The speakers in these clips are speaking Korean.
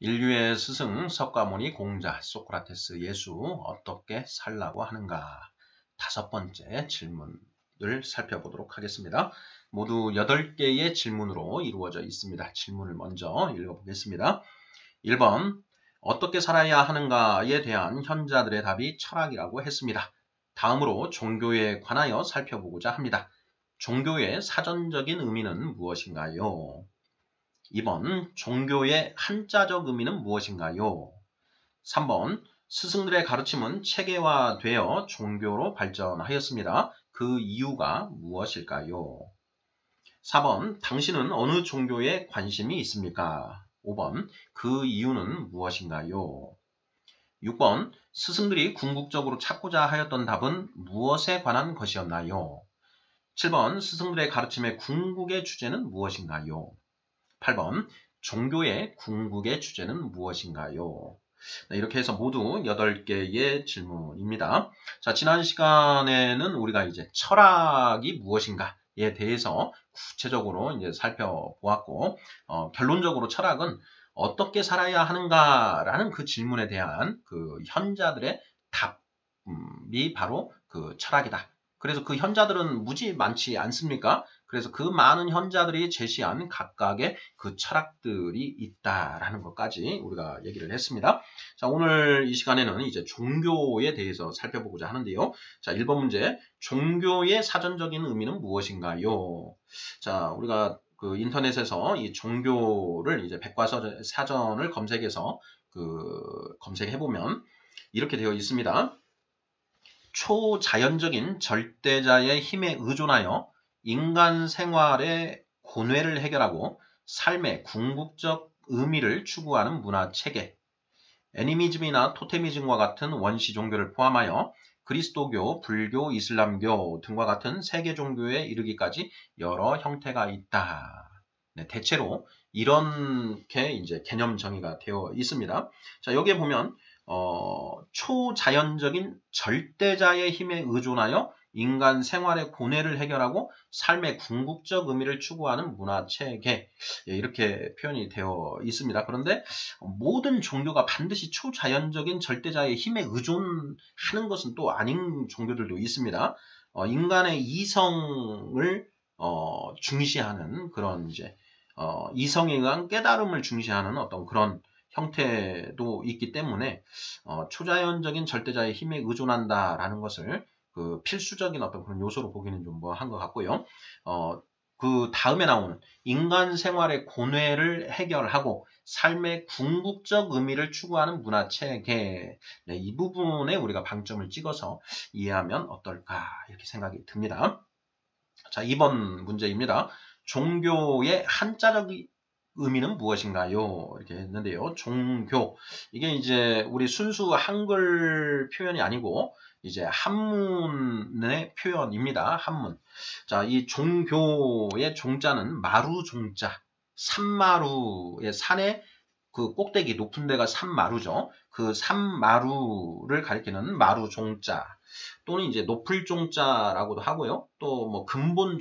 인류의 스승 석가모니 공자 소크라테스 예수 어떻게 살라고 하는가? 5번째 질문을 살펴보도록 하겠습니다. 모두 8개의 질문으로 이루어져 있습니다. 질문을 먼저 읽어보겠습니다. 1번 어떻게 살아야 하는가에 대한 현자들의 답이 철학이라고 했습니다. 다음으로 종교에 관하여 살펴보고자 합니다. 종교의 사전적인 의미는 무엇인가요? 2번 종교의 한자적 의미는 무엇인가요? 3번 스승들의 가르침은 체계화되어 종교로 발전하였습니다. 그 이유가 무엇일까요? 4번 당신은 어느 종교에 관심이 있습니까? 5번 그 이유는 무엇인가요? 6번 스승들이 궁극적으로 찾고자 하였던 답은 무엇에 관한 것이었나요? 7번 스승들의 가르침의 궁극의 주제는 무엇인가요? 8번 종교의 궁극의 주제는 무엇인가요? 이렇게 해서 모두 8개의 질문입니다. 자, 지난 시간에는 우리가 이제 철학이 무엇인가에 대해서 구체적으로 이제 살펴보았고, 결론적으로 철학은 어떻게 살아야 하는가라는 그 질문에 대한 그 현자들의 답이 바로 그 철학이다. 그래서 그 현자들은 무지 많지 않습니까? 그래서 그 많은 현자들이 제시한 각각의 그 철학들이 있다라는 것까지 우리가 얘기를 했습니다. 자, 오늘 이 시간에는 이제 종교에 대해서 살펴보고자 하는데요. 자, 1번 문제. 종교의 사전적인 의미는 무엇인가요? 자, 우리가 그 인터넷에서 이 종교를 이제 백과사전을 검색해서 검색해보면 이렇게 되어 있습니다. 초자연적인 절대자의 힘에 의존하여 인간 생활의 고뇌를 해결하고 삶의 궁극적 의미를 추구하는 문화체계, 애니미즘이나 토테미즘과 같은 원시 종교를 포함하여 그리스도교, 불교, 이슬람교 등과 같은 세계 종교에 이르기까지 여러 형태가 있다. 네, 대체로 이렇게 이제 개념 정의가 되어 있습니다. 자, 여기에 보면 초자연적인 절대자의 힘에 의존하여 인간 생활의 고뇌를 해결하고 삶의 궁극적 의미를 추구하는 문화체계, 이렇게 표현이 되어 있습니다. 그런데 모든 종교가 반드시 초자연적인 절대자의 힘에 의존하는 것은 또 아닌 종교들도 있습니다. 인간의 이성을 중시하는 그런 이제 이성에 의한 깨달음을 중시하는 어떤 그런 형태도 있기 때문에 초자연적인 절대자의 힘에 의존한다라는 것을 그 필수적인 어떤 그런 요소로 보기는 좀 뭐한 것 같고요. 그 다음에 나오는 인간 생활의 고뇌를 해결하고 삶의 궁극적 의미를 추구하는 문화체계, 네, 이 부분에 우리가 방점을 찍어서 이해하면 어떨까 이렇게 생각이 듭니다. 자, 2번 문제입니다. 종교의 한자적 의미는 무엇인가요? 이렇게 했는데요. 종교. 이게 이제 우리 순수 한글 표현이 아니고 이제 한문의 표현입니다. 한문. 자, 이 종교의 종자는 마루 종자. 산마루의 산의 그 꼭대기 높은 데가 산마루죠. 그 산마루를 가리키는 마루 종자. 또는 이제 높을 종자라고도 하고요. 또 뭐 근본의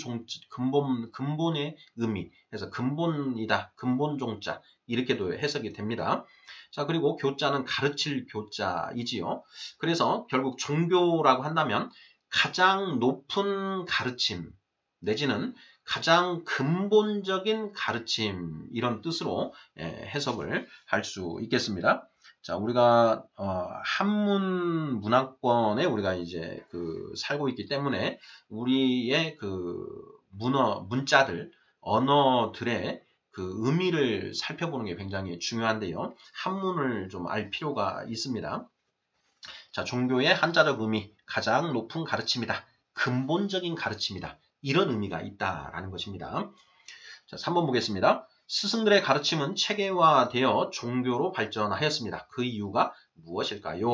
의미. 그래서 근본이다. 근본 종자. 이렇게도 해석이 됩니다. 자, 그리고 교자는 가르칠 교자이지요. 그래서 결국 종교라고 한다면 가장 높은 가르침 내지는 가장 근본적인 가르침 이런 뜻으로 해석을 할 수 있겠습니다. 자, 우리가 한문 문화권에 우리가 이제 살고 있기 때문에 우리의 문자들, 언어들의 그 의미를 살펴보는 게 굉장히 중요한데요. 한문을 좀 알 필요가 있습니다. 자, 종교의 한자적 의미, 가장 높은 가르침이다. 근본적인 가르침이다. 이런 의미가 있다라는 것입니다. 자, 3번 보겠습니다. 스승들의 가르침은 체계화되어 종교로 발전하였습니다. 그 이유가 무엇일까요?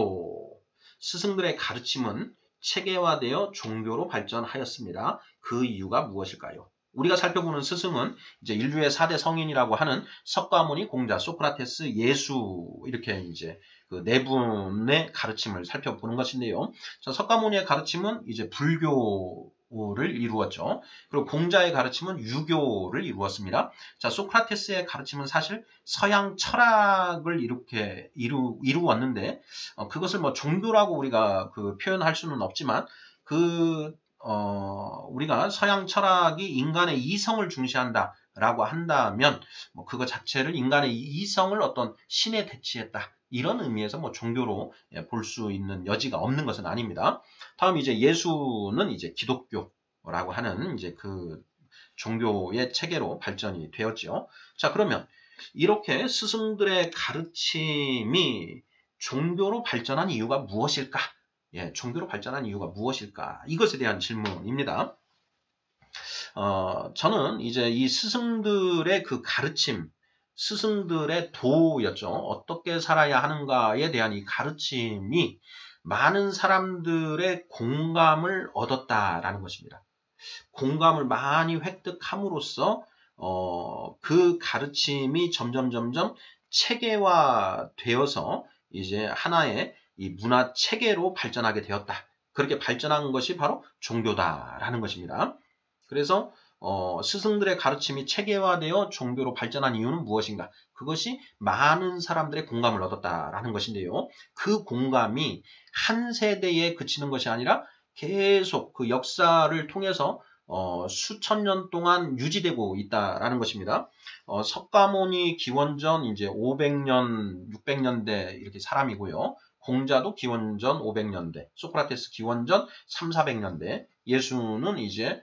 스승들의 가르침은 체계화되어 종교로 발전하였습니다. 그 이유가 무엇일까요? 우리가 살펴보는 스승은 이제 인류의 4대 성인이라고 하는 석가모니, 공자, 소크라테스, 예수 이렇게 이제 그 네 분의 가르침을 살펴보는 것인데요. 자, 석가모니의 가르침은 이제 불교 를 이루었죠. 그리고 공자의 가르침은 유교를 이루었습니다. 자, 소크라테스의 가르침은 사실 서양 철학을 이렇게 이루었는데, 그것을 뭐 종교라고 우리가 표현할 수는 없지만, 우리가 서양 철학이 인간의 이성을 중시한다라고 한다면, 뭐 그거 자체를 인간의 이성을 어떤 신에 대치했다. 이런 의미에서 뭐 종교로 볼 수 있는 여지가 없는 것은 아닙니다. 다음 이제 예수는 이제 기독교라고 하는 이제 종교의 체계로 발전이 되었죠. 자, 그러면 이렇게 스승들의 가르침이 종교로 발전한 이유가 무엇일까? 예, 종교로 발전한 이유가 무엇일까? 이것에 대한 질문입니다. 저는 이제 이 스승들의 가르침, 스승들의 도였죠. 어떻게 살아야 하는가에 대한 이 가르침이 많은 사람들의 공감을 얻었다라는 것입니다. 공감을 많이 획득함으로써 그 가르침이 점점 체계화되어서 이제 하나의 이 문화 체계로 발전하게 되었다. 그렇게 발전한 것이 바로 종교다라는 것입니다. 그래서 스승들의 가르침이 체계화되어 종교로 발전한 이유는 무엇인가? 그것이 많은 사람들의 공감을 얻었다라는 것인데요. 그 공감이 한 세대에 그치는 것이 아니라 계속 그 역사를 통해서 수천 년 동안 유지되고 있다라는 것입니다. 석가모니 기원전 이제 500년, 600년대 이렇게 사람이고요. 공자도 기원전 500년대, 소크라테스 기원전 3, 400년대, 예수는 이제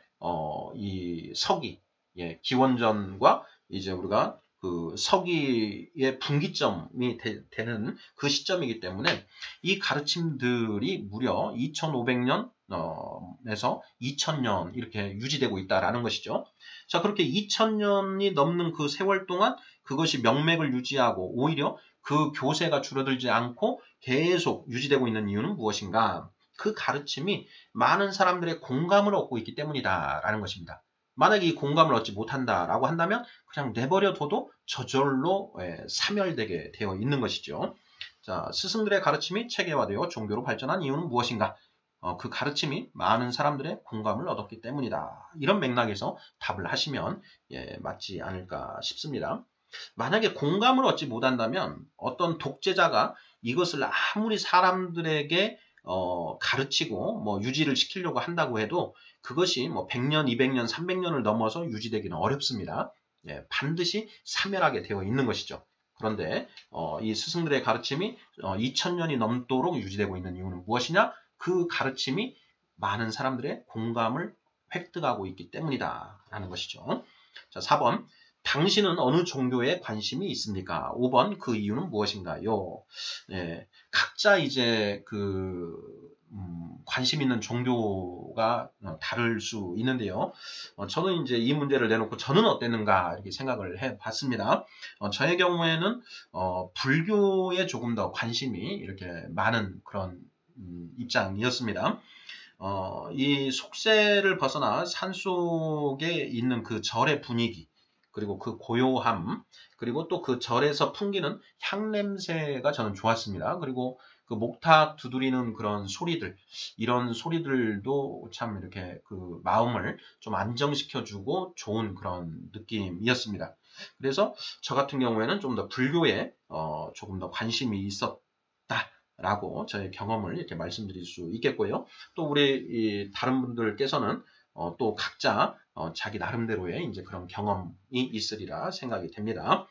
이 서기, 예, 기원전과 이제 우리가 그 서기의 분기점이 되는 그 시점이기 때문에 이 가르침들이 무려 2500년에서 2000년 이렇게 유지되고 있다라는 것이죠. 자, 그렇게 2000년이 넘는 그 세월 동안 그것이 명맥을 유지하고 오히려 그 교세가 줄어들지 않고 계속 유지되고 있는 이유는 무엇인가? 그 가르침이 많은 사람들의 공감을 얻고 있기 때문이다라는 것입니다. 만약에 이 공감을 얻지 못한다라고 한다면 그냥 내버려둬도 저절로 사멸되게 되어 있는 것이죠. 자, 스승들의 가르침이 체계화되어 종교로 발전한 이유는 무엇인가? 그 가르침이 많은 사람들의 공감을 얻었기 때문이다. 이런 맥락에서 답을 하시면 맞지 않을까 싶습니다. 만약에 공감을 얻지 못한다면 어떤 독재자가 이것을 아무리 사람들에게 가르치고 뭐 유지를 시키려고 한다고 해도 그것이 뭐 100년, 200년, 300년을 넘어서 유지되기는 어렵습니다. 예, 반드시 사멸하게 되어 있는 것이죠. 그런데 이 스승들의 가르침이 2000년이 넘도록 유지되고 있는 이유는 무엇이냐? 그 가르침이 많은 사람들의 공감을 획득하고 있기 때문이다 라는 것이죠. 자, 4번. 당신은 어느 종교에 관심이 있습니까? 5번. 그 이유는 무엇인가요? 예, 각자 이제 관심 있는 종교가 다를 수 있는데요. 저는 이제 이 문제를 내놓고 저는 어땠는가 이렇게 생각을 해 봤습니다. 저의 경우에는 불교에 조금 더 관심이 이렇게 많은 그런 입장이었습니다. 이 속세를 벗어나 산속에 있는 그 절의 분위기, 그리고 그 고요함, 그리고 또 그 절에서 풍기는 향냄새가 저는 좋았습니다. 그리고 그 목탁 두드리는 그런 소리들, 이런 소리들도 참 이렇게 그 마음을 좀 안정시켜주고 좋은 그런 느낌이었습니다. 그래서 저 같은 경우에는 좀 더 불교에 조금 더 관심이 있었다라고 저의 경험을 이렇게 말씀드릴 수 있겠고요. 또 우리 다른 분들께서는 또 각자 자기 나름대로의 이제 그런 경험이 있으리라 생각이 됩니다.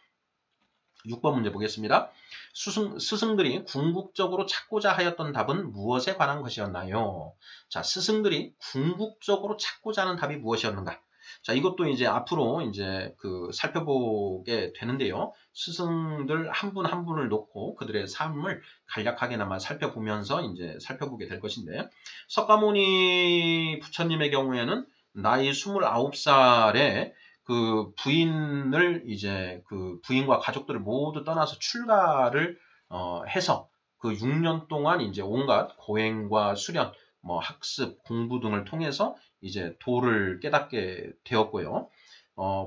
6번 문제 보겠습니다. 스승들이 궁극적으로 찾고자 하였던 답은 무엇에 관한 것이었나요? 자, 스승들이 궁극적으로 찾고자 하는 답이 무엇이었는가? 자, 이것도 이제 앞으로 이제 살펴보게 되는데요. 스승들 한 분 한 분을 놓고 그들의 삶을 간략하게나마 살펴보면서 이제 살펴보게 될 것인데, 석가모니 부처님의 경우에는 나이 29살에 그 부인을 이제 그 부인과 가족들을 모두 떠나서 출가를 해서 그 6년 동안 이제 온갖 고행과 수련, 뭐 학습, 공부 등을 통해서 이제 도를 깨닫게 되었고요.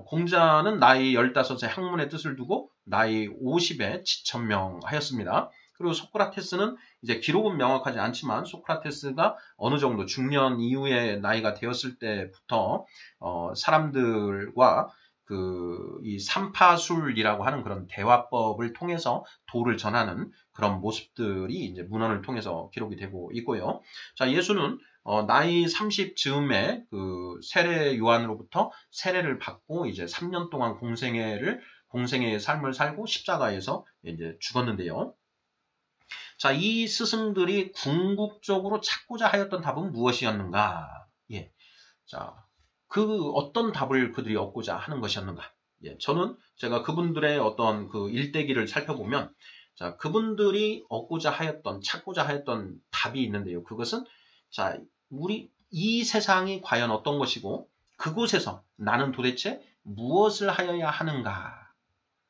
공자는 나이 15세 학문의 뜻을 두고 나이 50에 지천명하였습니다. 그리고 소크라테스는 이제 기록은 명확하지 않지만 소크라테스가 어느 정도 중년 이후에 나이가 되었을 때부터 사람들과 이 삼파술이라고 하는 그런 대화법을 통해서 도를 전하는 그런 모습들이 이제 문헌을 통해서 기록이 되고 있고요. 자, 예수는 나이 30 즈음에 그 세례 요한으로부터 세례를 받고 이제 3년 동안 공생애의 삶을 살고 십자가에서 이제 죽었는데요. 자, 이 스승들이 궁극적으로 찾고자 하였던 답은 무엇이었는가? 예. 자, 그 어떤 답을 그들이 얻고자 하는 것이었는가? 예, 저는 제가 그분들의 어떤 그 일대기를 살펴보면, 자, 그분들이 찾고자 하였던 답이 있는데요. 그것은, 자, 이 세상이 과연 어떤 것이고, 그곳에서 나는 도대체 무엇을 하여야 하는가?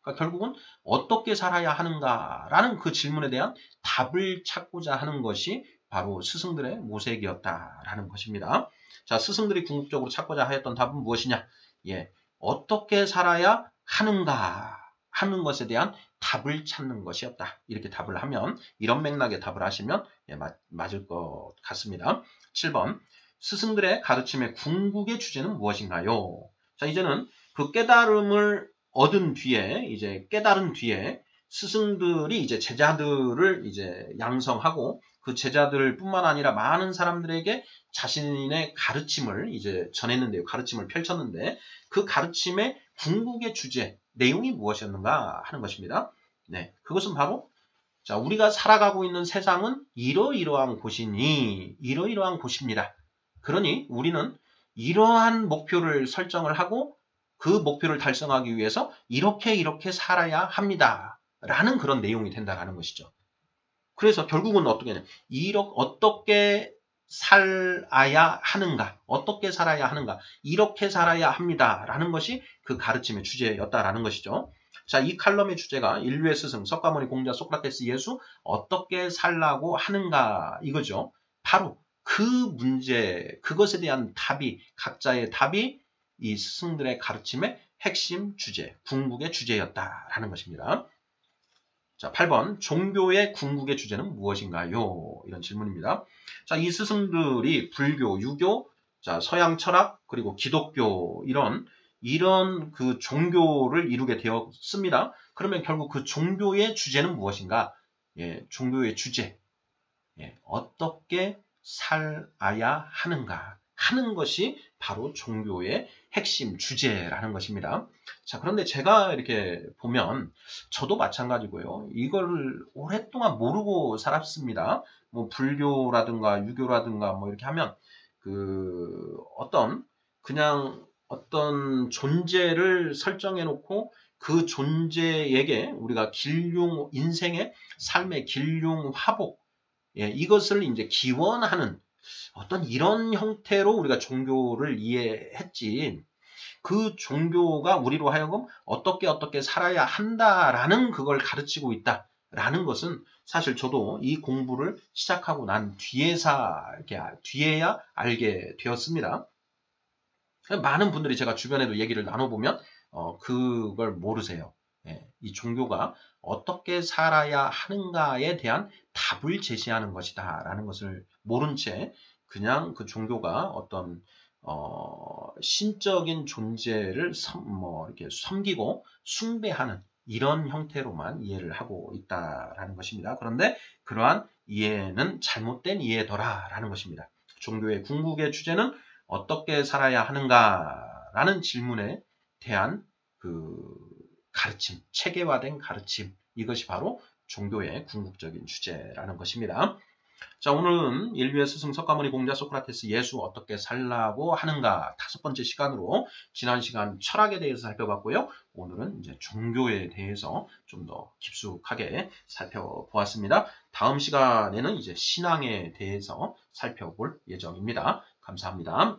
그러니까 결국은 어떻게 살아야 하는가라는 그 질문에 대한 답을 찾고자 하는 것이 바로 스승들의 모색이었다라는 것입니다. 자, 스승들이 궁극적으로 찾고자 하였던 답은 무엇이냐? 예, 어떻게 살아야 하는가 하는 것에 대한 답을 찾는 것이었다. 이렇게 답을 하면, 이런 맥락의 답을 하시면 예, 맞을 것 같습니다. 7번, 스승들의 가르침의 궁극의 주제는 무엇인가요? 자, 이제는 그 깨달음을 얻은 뒤에, 이제 깨달은 뒤에 스승들이 이제 제자들을 이제 양성하고 그 제자들 뿐만 아니라 많은 사람들에게 자신의 가르침을 이제 전했는데요. 가르침을 펼쳤는데 그 가르침의 궁극의 주제, 내용이 무엇이었는가 하는 것입니다. 네, 그것은 바로 자, 우리가 살아가고 있는 세상은 이러이러한 곳입니다. 그러니 우리는 이러한 목표를 설정을 하고 그 목표를 달성하기 위해서 이렇게 살아야 합니다. 라는 그런 내용이 된다는 것이죠. 그래서 결국은 어떻게 하냐. 어떻게 살아야 하는가, 어떻게 살아야 하는가, 이렇게 살아야 합니다. 라는 것이 그 가르침의 주제였다라는 것이죠. 자, 이 칼럼의 주제가 인류의 스승, 석가모니, 공자, 소크라테스, 예수, 어떻게 살라고 하는가 이거죠. 바로 그 문제, 그것에 대한 각자의 답이 이 스승들의 가르침의 핵심 주제, 궁극의 주제였다라는 것입니다. 자, 8번, 종교의 궁극의 주제는 무엇인가요? 이런 질문입니다. 자, 이 스승들이 불교, 유교, 자, 서양 철학, 그리고 기독교, 이런 그 종교를 이루게 되었습니다. 그러면 결국 그 종교의 주제는 무엇인가? 예, 종교의 주제. 예, 어떻게 살아야 하는가 하는 것이 바로 종교의 핵심 주제라는 것입니다. 자, 그런데 제가 이렇게 보면 저도 마찬가지고요. 이걸 오랫동안 모르고 살았습니다. 뭐 불교라든가 유교라든가 뭐 이렇게 하면 그냥 어떤 존재를 설정해 놓고 그 존재에게 우리가 인생의 삶의 길흉 화복, 예, 이것을 이제 기원하는 어떤 이런 형태로 우리가 종교를 이해했지, 그 종교가 우리로 하여금 어떻게 살아야 한다라는 그걸 가르치고 있다라는 것은 사실 저도 이 공부를 시작하고 난 뒤에야 알게 되었습니다. 많은 분들이 제가 주변에도 얘기를 나눠보면 그걸 모르세요. 예, 이 종교가 어떻게 살아야 하는가에 대한 답을 제시하는 것이다 라는 것을 모른 채 그냥 그 종교가 어떤 신적인 존재를 이렇게 섬기고 숭배하는 이런 형태로만 이해를 하고 있다라는 것입니다. 그런데 그러한 이해는 잘못된 이해더라라는 것입니다. 종교의 궁극의 주제는 어떻게 살아야 하는가라는 질문에 대한 그 가르침, 체계화된 가르침, 이것이 바로 종교의 궁극적인 주제라는 것입니다. 자, 오늘은 인류의 스승 석가모니, 공자, 소크라테스, 예수 어떻게 살라고 하는가 5번째 시간으로 지난 시간 철학에 대해서 살펴봤고요. 오늘은 이제 종교에 대해서 좀 더 깊숙하게 살펴보았습니다. 다음 시간에는 이제 신앙에 대해서 살펴볼 예정입니다. 감사합니다.